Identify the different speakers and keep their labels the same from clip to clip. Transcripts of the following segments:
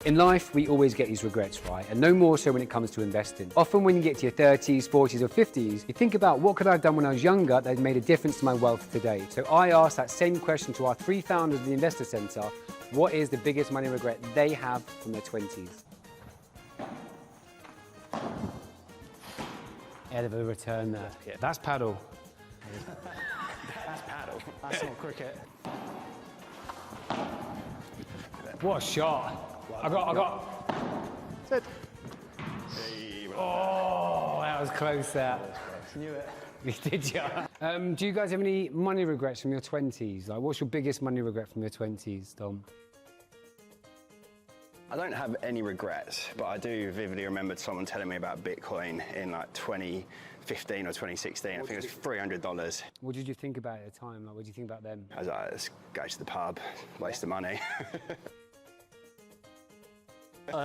Speaker 1: In life, we always get these regrets, right? And no more so when it comes to investing. Often when you get to your 30s, 40s or 50s, you think about what could I have done when I was younger that made a difference to my wealth today. So I asked that same question to our 3 founders of the Investor Centre. What is the biggest money regret they have from their 20s? Head of a return there. Yeah, that's padel.
Speaker 2: That's padel. That's not cricket.
Speaker 1: What a shot. I got.
Speaker 2: Sit.
Speaker 1: Oh, that was close there.
Speaker 2: Knew it.
Speaker 1: Did you? Do you guys have any money regrets from your 20s? Like, what's your biggest money regret from your 20s, Dom?
Speaker 3: I don't have any regrets, but I do vividly remember someone telling me about Bitcoin in like 2015 or 2016. I think it was $300.
Speaker 1: What did you think about it at the time? Like, what did you think about them?
Speaker 3: I was like, let's go to the pub, waste of money.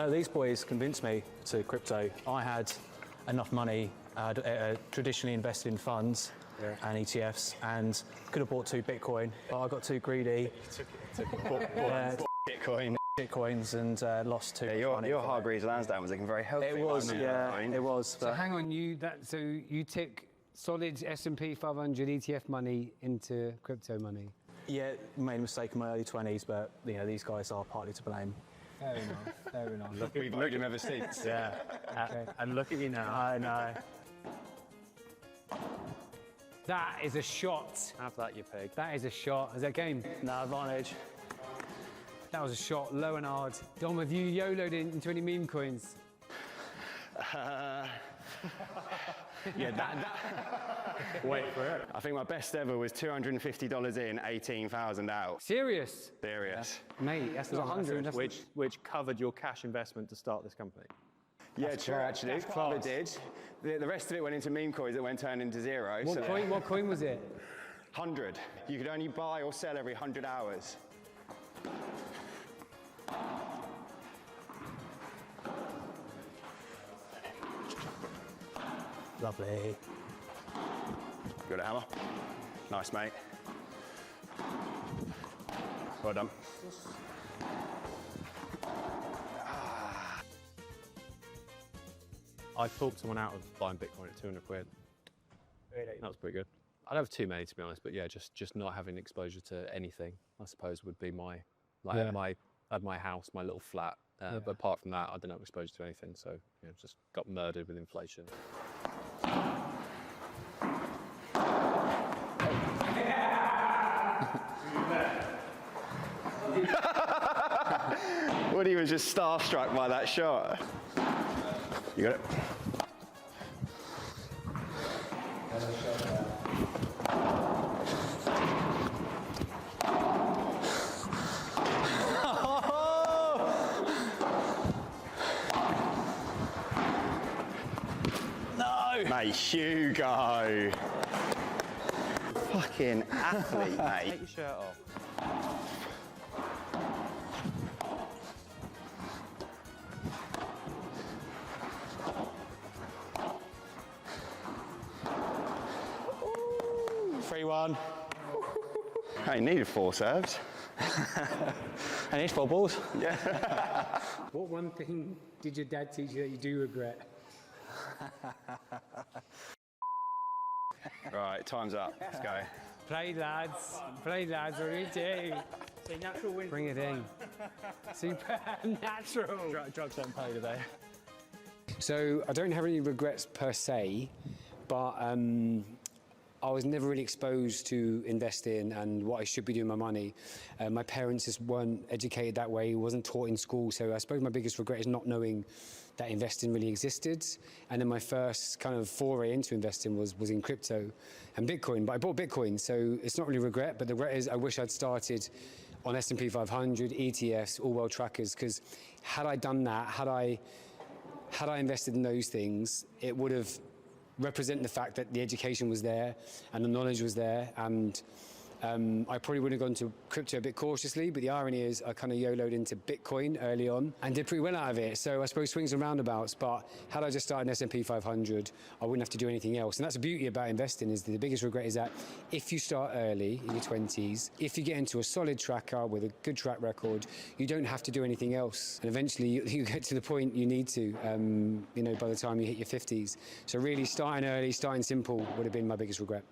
Speaker 2: These boys convinced me to crypto. I had enough money, traditionally invested in funds and ETFs, and could have bought 2 Bitcoin, but I got too greedy. Bitcoins and lost 2.
Speaker 3: Yeah, your Hargreaves Lansdown was looking very healthy.
Speaker 2: It was, yeah, it was.
Speaker 1: So hang on, so you took solid S&P 500 ETF money into crypto money?
Speaker 2: Yeah, made a mistake in my early 20s, but you know, these guys are partly to blame.
Speaker 1: Fair enough, fair enough.
Speaker 3: We've known him ever since.
Speaker 2: Yeah,
Speaker 1: Okay.
Speaker 2: and look at you now. I know.
Speaker 1: That is a shot.
Speaker 2: Have that, you pig.
Speaker 1: That is a shot. Is that game?
Speaker 2: No advantage.
Speaker 1: That was a shot, low and hard. Dom, have you YOLO'd into any meme coins?
Speaker 3: Yeah,
Speaker 2: Wait for it.
Speaker 3: I think my best ever was $250 in, 18,000 out.
Speaker 1: Serious?
Speaker 3: Serious.
Speaker 1: Mate, that's not 100.
Speaker 4: Which covered your cash investment to start this company.
Speaker 3: Yeah, true, actually. It did. The rest of it went into meme coins that went turned into zero.
Speaker 1: What coin was it?
Speaker 3: 100. You could only buy or sell every 100 hours.
Speaker 2: Lovely.
Speaker 3: Got a hammer? Nice, mate. Well done.
Speaker 4: I talked someone out of buying Bitcoin at 200 quid. Really? That was pretty good. I don't have too many, to be honest, but yeah, just not having exposure to anything, I suppose, would be my, like, I had my house, my little flat, but apart from that, I didn't have exposure to anything, so you know, just got murdered with inflation.
Speaker 3: Woody was just starstruck by that shot. You got it?
Speaker 2: No!
Speaker 3: Mate, Hugo. Fucking athlete, mate.
Speaker 4: Take your shirt off.
Speaker 2: Ooh, 3-1.
Speaker 3: Hey, needed 4 serves.
Speaker 2: And it's 4 balls.
Speaker 3: Yeah.
Speaker 1: What one thing did your dad teach you that you do regret?
Speaker 3: Right, time's up. Let's go.
Speaker 1: Play, lads. Play, lads. What do you do?
Speaker 2: See, natural wins.
Speaker 1: Bring it in. Super natural.
Speaker 2: Drugs don't pay today.
Speaker 1: So I don't have any regrets per se, but I was never really exposed to investing and what I should be doing with my money. My parents just weren't educated that way, wasn't taught in school, so I suppose my biggest regret is not knowing that investing really existed. And then my first kind of foray into investing was in crypto and Bitcoin, but I bought Bitcoin, so it's not really regret, but the regret is I wish I'd started on S&P 500, ETFs, all-world trackers, because had I done that, had I invested in those things, it would have represent the fact that the education was there and the knowledge was there, and I probably would have gone to crypto a bit cautiously, but the irony is I kind of YOLO'd into Bitcoin early on and did pretty well out of it. So I suppose swings and roundabouts, but had I just started an S&P 500, I wouldn't have to do anything else. And that's the beauty about investing, is that the biggest regret is that if you start early in your 20s, if you get into a solid tracker with a good track record, you don't have to do anything else. And eventually you get to the point you need to, by the time you hit your 50s. So really starting early, starting simple would have been my biggest regret.